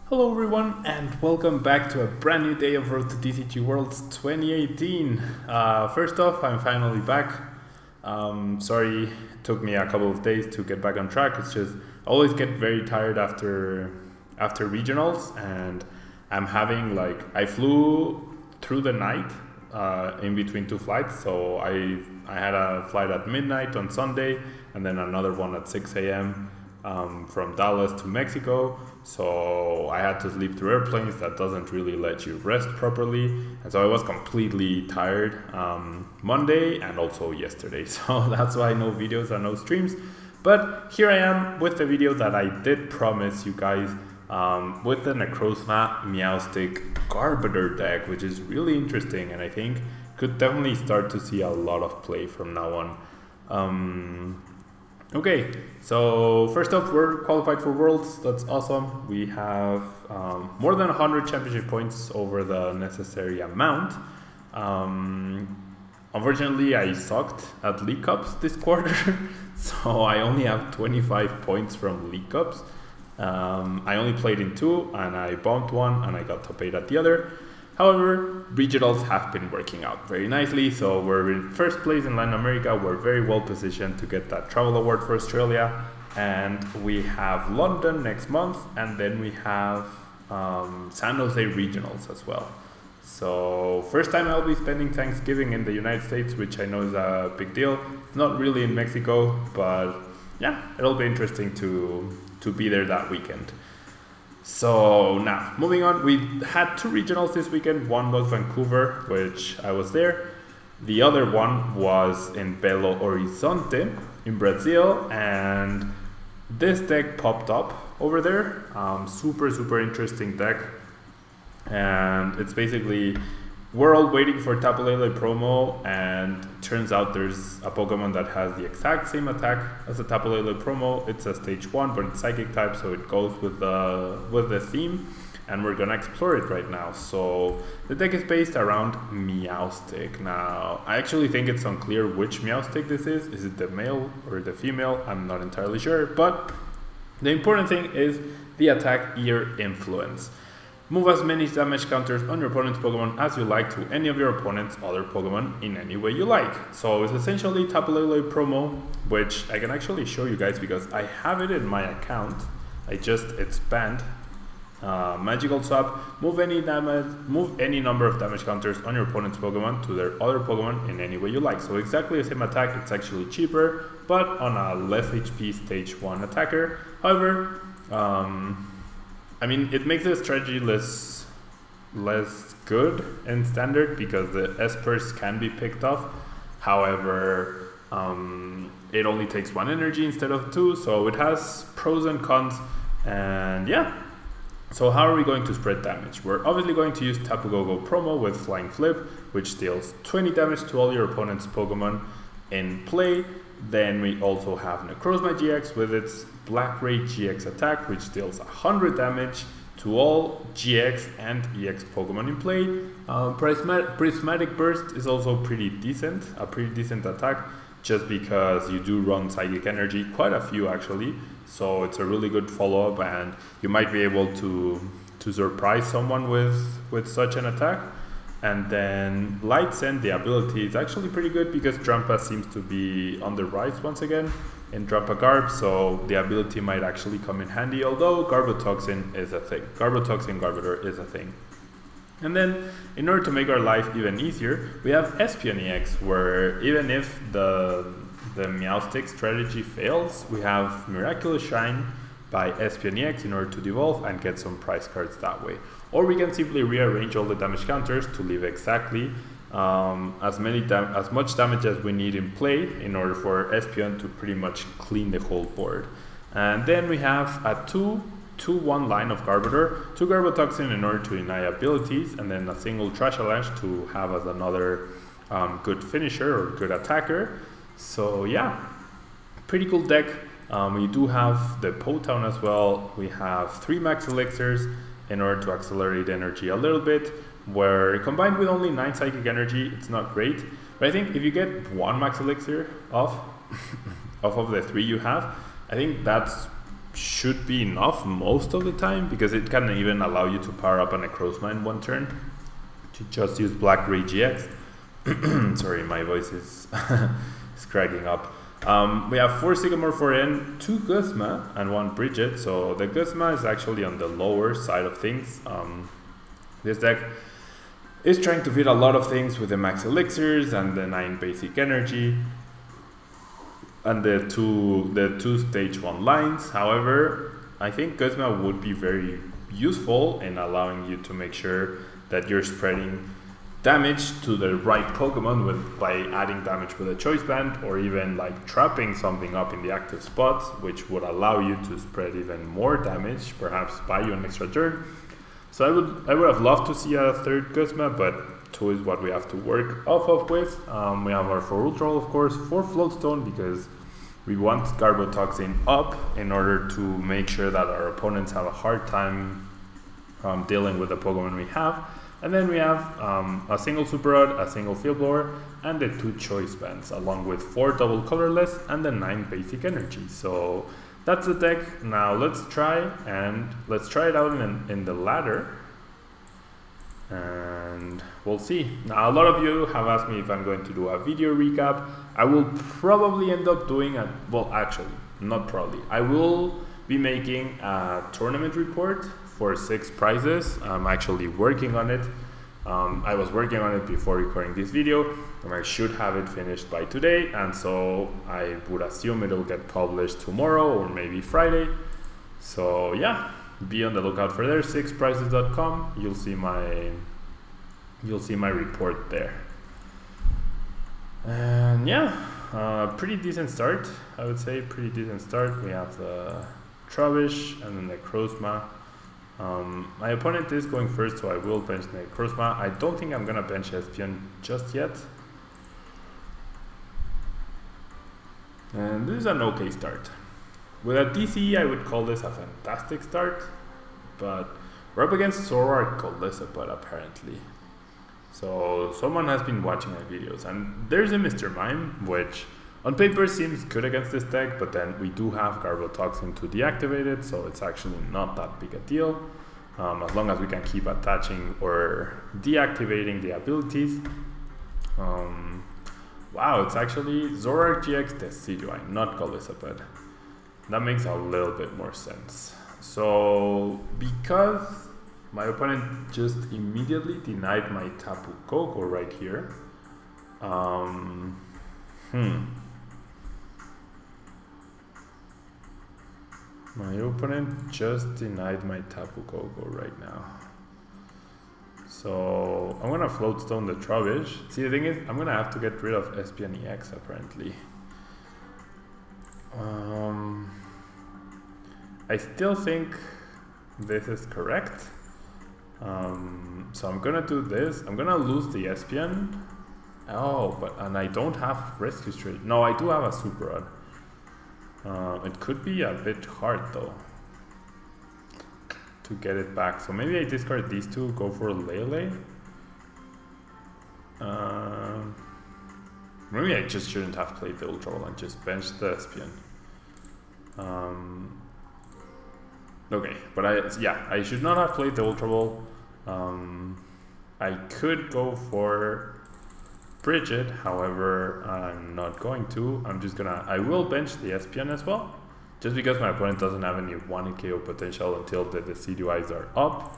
Hello everyone and welcome back to a brand new day of Road to TCG Worlds 2018. First off, I'm finally back. Sorry, it took me a couple of days to get back on track. It's just I always get very tired after regionals, and I'm having I flew through the night in between two flights. So I had a flight at midnight on Sunday and then another one at 6 a.m. From Dallas to Mexico, so I had to sleep through airplanes. That doesn't really let you rest properly, and so I was completely tired Monday and also yesterday, so that's why no videos and no streams. But here I am with the video that I did promise you guys, with the Necrozma-GX Garbodor deck, which is really interesting and I think could definitely start to see a lot of play from now on. Okay, so first up, we're qualified for Worlds. That's awesome. We have more than 100 championship points over the necessary amount. Unfortunately, I sucked at League Cups this quarter, so I only have 25 points from League Cups. I only played in 2 and I bumped 1 and I got top 8 at the other. However, regionals have been working out very nicely, so we're in first place in Latin America. We're very well positioned to get that travel award for Australia, and we have London next month, and then we have San Jose regionals as well. So first time I'll be spending Thanksgiving in the United States, which I know is a big deal. It's not really in Mexico, but yeah, it'll be interesting to be there that weekend. So now, moving on, we had 2 regionals this weekend. One was Vancouver, which I was there. The other one was in Belo Horizonte in Brazil, and this deck popped up over there. Super interesting deck, and it's basically, we're all waiting for Tapu Lele promo, and it turns out there's a Pokemon that has the exact same attack as the Tapu Lele promo. It's a stage 1, but it's psychic type, so it goes with the theme, and we're gonna explore it right now. So the deck is based around MEOWSTIC. Now, I actually think it's unclear which MEOWSTIC this is. Is it the male or the female? I'm not entirely sure, but the important thing is the attack ear influence. Move as many damage counters on your opponent's Pokemon as you like to any of your opponent's other Pokemon in any way you like. So it's essentially Tapu Lele promo, which I can actually show you guys because I have it in my account. It's banned. Magical swap. Move any number of damage counters on your opponent's Pokemon to their other Pokemon in any way you like. So exactly the same attack. It's actually cheaper, but on a less HP stage 1 attacker. However, I mean, it makes the strategy less good in standard because the Espurs can be picked off. However, it only takes 1 energy instead of 2, so it has pros and cons. And yeah, so how are we going to spread damage? We're obviously going to use Tapu Gogo promo with Flying Flip, which deals 20 damage to all your opponent's Pokemon in play. Then we also have Necrozma-GX with its Black Ray GX attack, which deals 100 damage to all GX and EX Pokemon in play. Prismatic Burst is also pretty decent, a pretty decent attack, just because you do run Psychic Energy, quite a few actually. So it's a really good follow-up, and you might be able to surprise someone with such an attack. And then Light Send, the ability, is actually pretty good because Drampa seems to be on the rise once again in Drampa Garb, so the ability might actually come in handy, although Garbotoxin is a thing. Garbotoxin Garbodor is a thing. And then, in order to make our life even easier, we have Espeon-EX, where even if the MEOWSTIC strategy fails, we have Miraculous Shine by Espeon-EX in order to devolve and get some prize cards that way. Or we can simply rearrange all the damage counters to leave exactly as much damage as we need in play in order for Espeon to pretty much clean the whole board. And then we have a 2-1 line of Garbodor, 2 Garbotoxin in order to deny abilities, and then a single Trash Avalanche to have as another good finisher or good attacker. So yeah, pretty cool deck. We do have the Potown as well. We have 3 Max Elixirs in order to accelerate energy a little bit, where combined with only 9 Psychic Energy, it's not great. But I think if you get 1 Max Elixir off of the 3 you have, I think that's should be enough most of the time, because it can even allow you to power up a Necrozma in one turn. To just use Black-Gray GX. Sorry, my voice is, is cracking up. We have 4 Sycamore 4N, 2 Guzma, and 1 Brigette. So the Guzma is actually on the lower side of things. This deck is trying to fit a lot of things with the Max Elixirs and the 9 basic energy and the two stage 1 lines. However, I think Guzma would be very useful in allowing you to make sure that you're spreading damage to the right Pokemon by adding damage with a choice band, or even like trapping something up in the active spots, which would allow you to spread even more damage, perhaps buy you an extra turn. So I would have loved to see a third Guzma, but 2 is what we have to work off of with. We have our 4 Ultra, of course, 4 Float Stone, because we want Garbotoxin up in order to make sure that our opponents have a hard time dealing with the Pokemon we have. And then we have a single Super Rod, a single Field Blower, and the 2 choice bands, along with 4 double Colorless and the 9 basic energy. So that's the deck. Now let's try it out in the ladder, and we'll see. Now a lot of you have asked me if I'm going to do a video recap. I will probably end up doing well, actually, not probably. I will be making a tournament report for 6 prizes. I'm actually working on it. I was working on it before recording this video, and I should have it finished by today, and so I would assume it'll get published tomorrow or maybe Friday. So yeah, be on the lookout for there. 6prizes.com. You'll see my report there. And yeah, pretty decent start, I would say. Pretty decent start. We have the Trubbish and then the Necrozma. My opponent is going first, so I will bench Necrozma. I don't think I'm gonna bench Espeon just yet. And this is an okay start. With a DC, I would call this a fantastic start, but we're up against Zoroark Golisopod apparently. So someone has been watching my videos, and there's a Mr. Mime, which on paper seems good against this deck, but then we do have Garbotoxin to deactivate it, so it's actually not that big a deal, as long as we can keep attaching or deactivating the abilities. Wow, it's actually Zoroark GX Decidueye, not Golisopod. That makes a little bit more sense. So because my opponent just immediately denied my Tapu Koko right here, my opponent just denied my Tapu Koko right now. So I'm gonna Float Stone the Trubbish. See, the thing is, I'm gonna have to get rid of Espeon-EX apparently. I still think this is correct. So I'm gonna do this. I'm gonna lose the Espeon. Oh, and I don't have Rescue Straight. No, I do have a Super Rod. It could be a bit hard though to get it back. So maybe I discard these 2, go for Lele. Maybe I just shouldn't have played the Ultra Ball and just benched the Espeon. Okay, but I should not have played the Ultra Ball. I could go for Brigette, however, I'm not going to. I will bench the Espeon as well, just because my opponent doesn't have any 1 KO potential until the Decidueyes are up,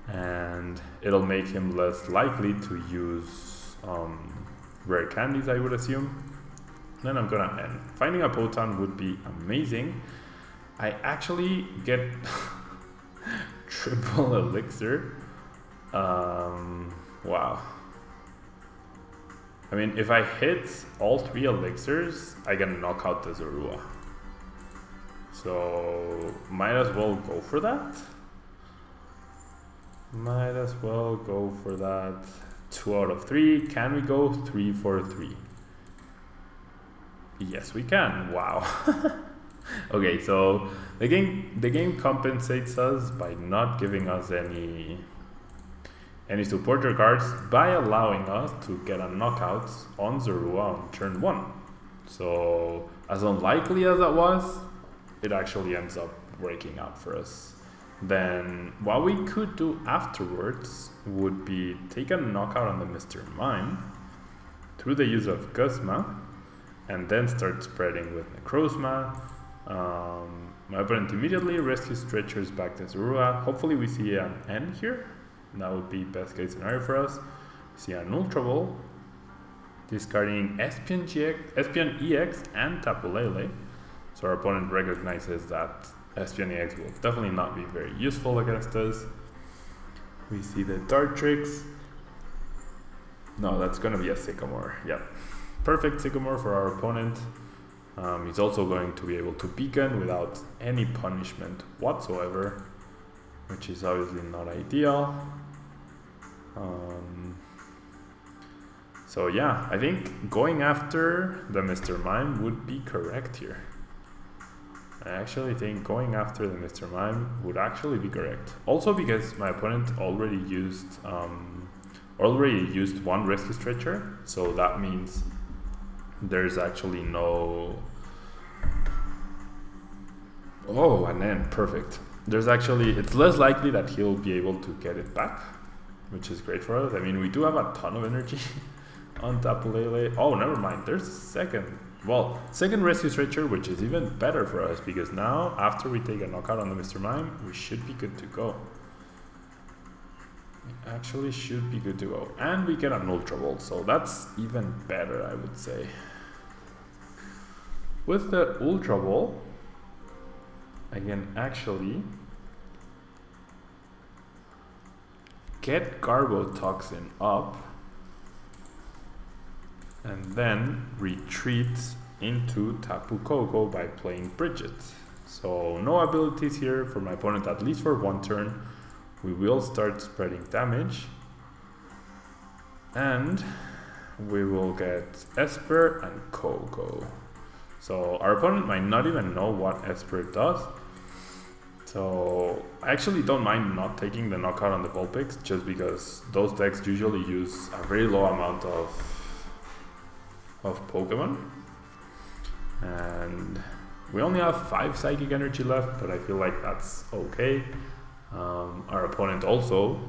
and it'll make him less likely to use rare candies, I would assume. Then I'm gonna end. Finding a Poton would be amazing. I actually get triple elixir. Wow. I mean, if I hit all 3 elixirs, I can knock out the Zorua. So might as well go for that. Might as well go for that. 2 out of 3. Can we go 3 for 3? Yes, we can. Wow. Okay, so the game compensates us by not giving us any supporter cards by allowing us to get a knockout on Zorua on turn 1. So as unlikely as that was, it actually ends up working out for us. Then what we could do afterwards would be take a knockout on the Mr. Mime through the use of Guzma, and then start spreading with Necrozma. My opponent immediately rescues Stretchers back to Zorua. Hopefully we see an N here. That would be best case scenario for us. We see an Ultra Ball, discarding Espeon-EX and Tapu Lele. So our opponent recognizes that Espeon-EX will definitely not be very useful against us. We see the Dart Tricks. No, that's gonna be a Sycamore. Yep. Perfect Sycamore for our opponent. He's also going to be able to beacon without any punishment whatsoever, which is obviously not ideal. So yeah, I think going after the Mr. Mime would be correct here. I actually think going after the Mr. Mime would actually be correct. Also because my opponent already used one Rescue Stretcher, so that means there's actually no... Oh, and then perfect. There's actually, it's less likely that he'll be able to get it back, which is great for us. I mean, we do have a ton of energy on Tapu Lele. Oh, never mind. There's a second Rescue Stretcher, which is even better for us because now, after we take a knockout on the Mr. Mime, we should be good to go. We actually should be good to go. And we get an Ultra Ball, so that's even better, I would say. With the Ultra Ball, I can actually get Garbotoxin up and then retreat into Tapu Koko by playing Brigette. So no abilities here for my opponent, at least for one turn. We will start spreading damage and we will get Espurr and Koko. So our opponent might not even know what Espurr does. So I actually don't mind not taking the knockout on the Vulpix, just because those decks usually use a very low amount of Pokemon. And we only have 5 Psychic Energy left, but I feel like that's okay. Our opponent also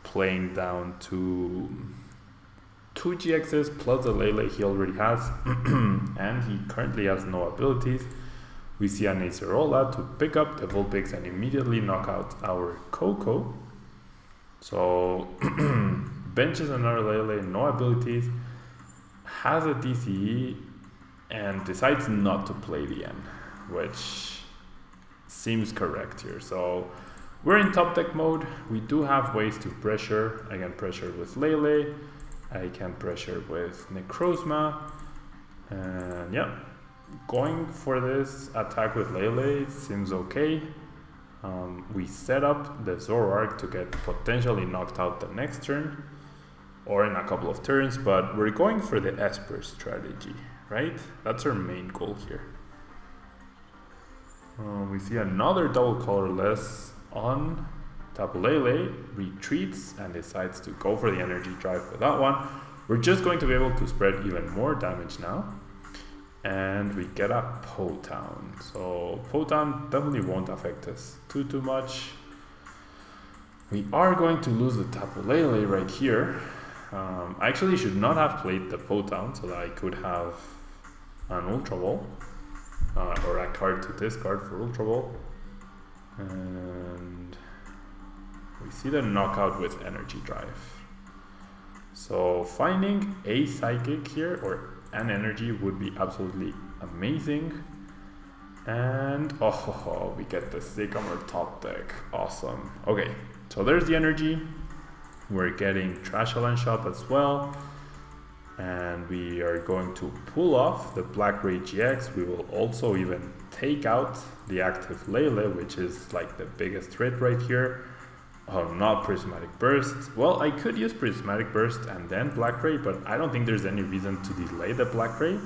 playing down to 2 GXs plus the Lele he already has, and he currently has no abilities. We see an Acerola to pick up the Vulpix and immediately knock out our Koko. So benches another Lele, no abilities, has a DCE, and decides not to play the N, which seems correct here. So we're in top deck mode. We do have ways to pressure. I can pressure with Lele, I can pressure with Necrozma, and yeah. Going for this attack with Lele seems okay. We set up the Zoroark to get potentially knocked out the next turn or in a couple of turns, but we're going for the Espurr strategy, right? That's our main goal here. We see another double Colorless on Tapu Lele, retreats and decides to go for the energy drive with that one. We're just going to be able to spread even more damage now. And we get a Po-Town. So Po-Town definitely won't affect us too much. We are going to lose the Tapu Lele right here. I actually should not have played the Po-Town so that I could have an Ultra Ball or a card to discard for Ultra Ball. And we see the knockout with Energy Drive. So finding a Psychic here or an energy would be absolutely amazing. And oh, we get the Sycamore top deck. Awesome. Okay, so there's the energy. We're getting Trash Avalanche Shop as well. And we are going to pull off the Black Ray GX. We will also even take out the active Lele, which is like the biggest threat right here. Oh, not Prismatic Burst. Well, I could use Prismatic Burst and then Black Ray, but I don't think there's any reason to delay the Black Ray.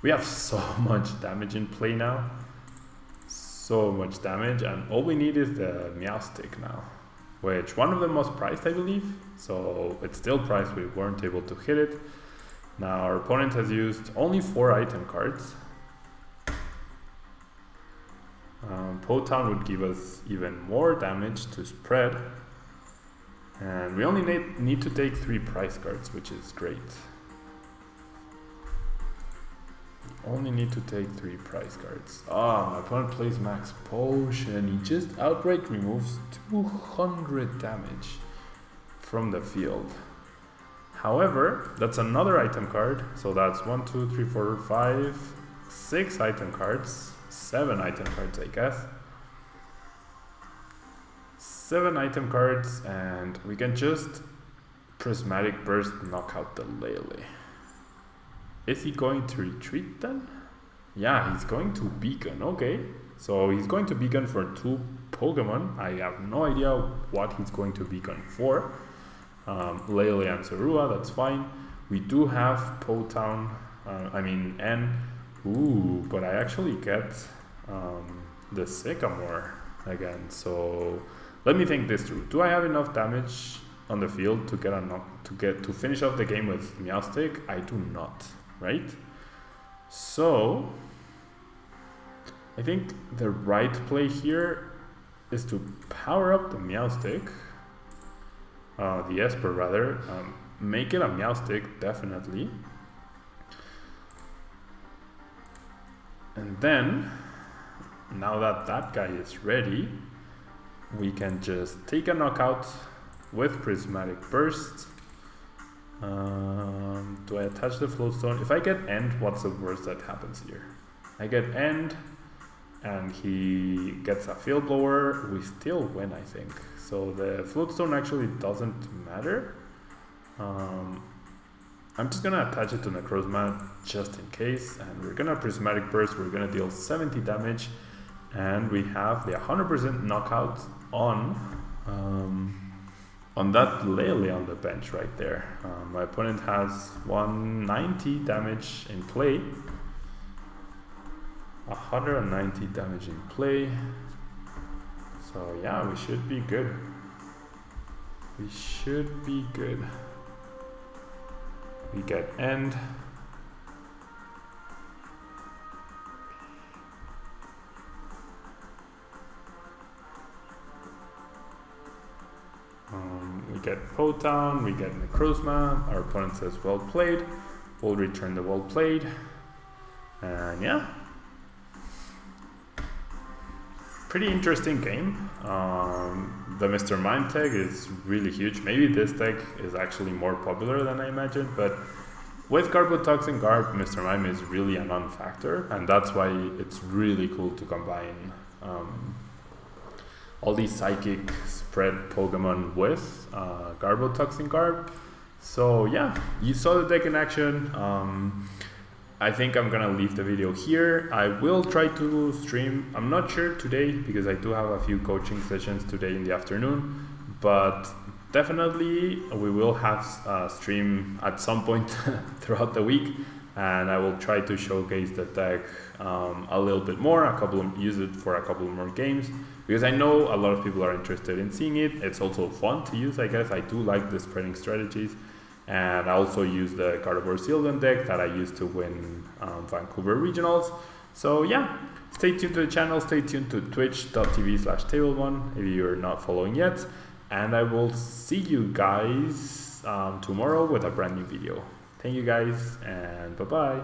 We have so much damage in play now. So much damage, and all we need is the Meowstic now. Which one of them was priced, I believe. So it's still priced, we weren't able to hit it. Now our opponent has used only 4 item cards. Potown would give us even more damage to spread. And we only need to take 3 prize cards, which is great. Only need to take 3 prize cards. My opponent plays Max Potion. He just outright removes 200 damage from the field. However, that's another item card. So that's 1, 2, 3, 4, 5, 6 item cards. 7 item cards, I guess. 7 item cards, and we can just Prismatic Burst knock out the Lele. Is he going to retreat then? Yeah, he's going to Beacon. Okay, so he's going to Beacon for 2 Pokemon. I have no idea what he's going to Beacon for. Lele and Zorua, that's fine. We do have Potown, N. Ooh, but I actually get the Sycamore again. So let me think this through. Do I have enough damage on the field to to finish off the game with Meowstic? I do not, right? So I think the right play here is to power up the Meowstic, the Espurr rather, make it a Meowstic definitely. And then, now that that guy is ready, we can just take a knockout with Prismatic Burst. Do I attach the Float Stone? If I get End, what's the worst that happens here? I get End, and he gets a Field Blower. We still win, I think. So the Float Stone actually doesn't matter. I'm just gonna attach it to Necrozma just in case, and we're gonna Prismatic Burst. We're gonna deal 70 damage, and we have the 100% knockout on that Lele on the bench right there. My opponent has 190 damage in play, 190 damage in play. So yeah, we should be good. We should be good. We get End. We get Potown, we get Necrozma. Our opponent says well played. We'll return the well played. And yeah. Pretty interesting game. The Mr. Mime tag is really huge. Maybe this tag is actually more popular than I imagined, but with Garbotox and Garb, Mr. Mime is really a non-factor, and that's why it's really cool to combine all these psychic spread Pokemon with Garbotox and Garb. So yeah, you saw the deck in action. I think I'm gonna leave the video here. I will try to stream. I'm not sure today because I do have a few coaching sessions today in the afternoon, but definitely we will have a stream at some point throughout the week, and I will try to showcase the deck a little bit more, use it for a couple more games, because I know a lot of people are interested in seeing it. It's also fun to use, I guess. I do like the spreading strategies. And I also use the Garbodor Sylvan deck that I used to win Vancouver Regionals. So yeah, stay tuned to the channel, stay tuned to twitch.tv/Tablemon if you're not following yet. And I will see you guys tomorrow with a brand new video. Thank you guys, and bye-bye.